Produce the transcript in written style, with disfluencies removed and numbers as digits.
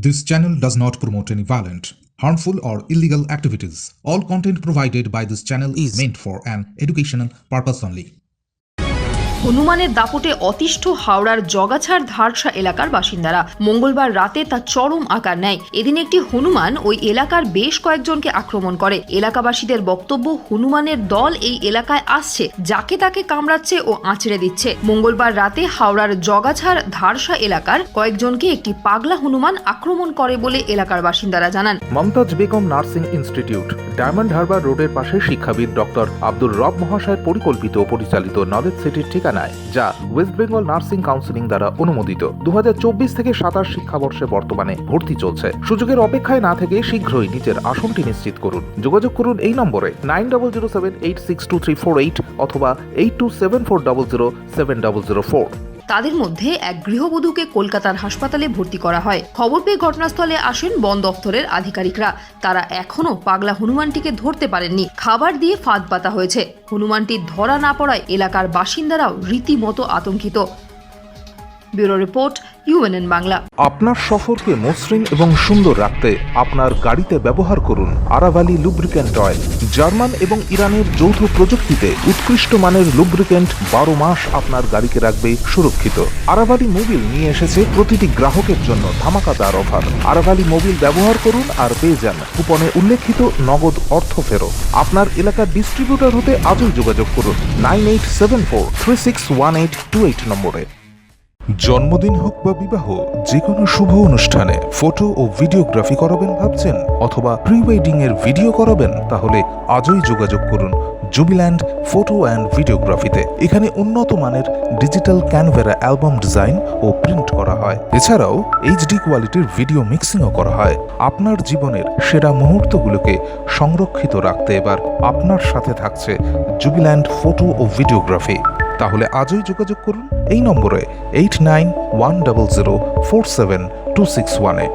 This channel does not promote any violent, harmful, or illegal activities. All content provided by this channel is meant for an educational purpose only. হনুমানের দাপটে অতিষ্ঠ হাওড়ার জগাছাড় ধারসা এলাকার বাসিন্দারা। মঙ্গলবার রাতে তা চরম আকার নেয়। এদিন একটি হনুমান ওই এলাকার বেশ কয়েকজনকে আক্রমণ করে। এলাকাবাসীদের বক্তব্য, হনুমানের দল এই এলাকায় আসছে, যাকে তাকে কামড়াচ্ছে ও আঁচড়ে দিচ্ছে। মঙ্গলবার রাতে হাওড়ার জগাছাড় ধারসা এলাকার কয়েকজনকে একটি পাগলা হনুমান আক্রমণ করে বলে এলাকার বাসিন্দারা জানান। Mumtaz Begum Nursing Institute, Diamond Harbour রোডের পাশে শিক্ষাবিদ ডক্টর আব্দুর রব মহাশয়ের পরিকল্পিত ও পরিচালিত নলেজ সিটির ঠিকানায়, যা ওয়েস্ট বেঙ্গল নার্সিং কাউন্সিলিং দ্বারা অনুমোদিত। 2024 থেকে 27 শিক্ষাবর্ষে বর্তমানে ভর্তি চলছে। সুযোগের অপেক্ষায় না থেকে শীঘ্রই নিজের আসনটি নিশ্চিত করুন। যোগাযোগ করুন এই নম্বরে 9007862348 অথবা 8274007004। তাদের মধ্যে এক গৃহবধূকে কলকাতার হাসপাতালে ভর্তি করা হয়। খবর পেয়ে ঘটনাস্থলে আসেন বন দপ্তরের আধিকারিকরা। তারা এখনো পাগলা হনুমানটিকে ধরতে পারেননি। খাবার দিয়ে ফাঁদ পাতা হয়েছে। হনুমানটি ধরা না পড়ায় এলাকার বাসিন্দারাও রীতিমতো আতঙ্কিত। Bureau report, UNN Bangla. আপনার সফরকে মসৃণ এবং সুন্দর রাখতে আপনার গাড়িতে ব্যবহার করুন আরাভালি লুব্রিক্যান্ট অয়েল। জার্মান এবং ইরানের যৌথ প্রযুক্তিতে উৎকৃষ্ট মানের লুব্রিক্যান্ট 12 মাস আপনার গাড়িকে রাখবে সুরক্ষিত। আরাভালি মোবিল নিয়ে এসেছে প্রতিটি গ্রাহকের জন্য ধামাকাদার অফার। আরাভালি মোবিল ব্যবহার করুন আর পেয়ে যান কুপনে উল্লেখিত নগদ অর্থ ফেরত। আপনার এলাকার ডিস্ট্রিবিউটর হতে আজই যোগাযোগ করুন 9874361828 নম্বরে। জন্মদিন হোক বা বিবাহ, যে কোনো শুভ অনুষ্ঠানে ফটো ও ভিডিওগ্রাফি করাবেন ভাবছেন, অথবা প্রি ওয়েডিং এর ভিডিও করাবেন, তাহলে আজই যোগাযোগ করুন জুবিল্যান্ড ফটো অ্যান্ড ভিডিওগ্রাফিতে। এখানে উন্নত মানের ডিজিটাল ক্যানভেরা অ্যালবাম ডিজাইন ও প্রিন্ট করা হয়। এছাড়াও HD কোয়ালিটির ভিডিও মিক্সিংও করা হয়। আপনার জীবনের সেরা মুহূর্তগুলোকে সংরক্ষিত রাখতে এবার আপনার সাথে থাকছে জুবিল্যান্ড ফটো ও ভিডিওগ্রাফি। তাহলে আজই যোগাযোগ করুন এই নম্বরে 8910047261-এ।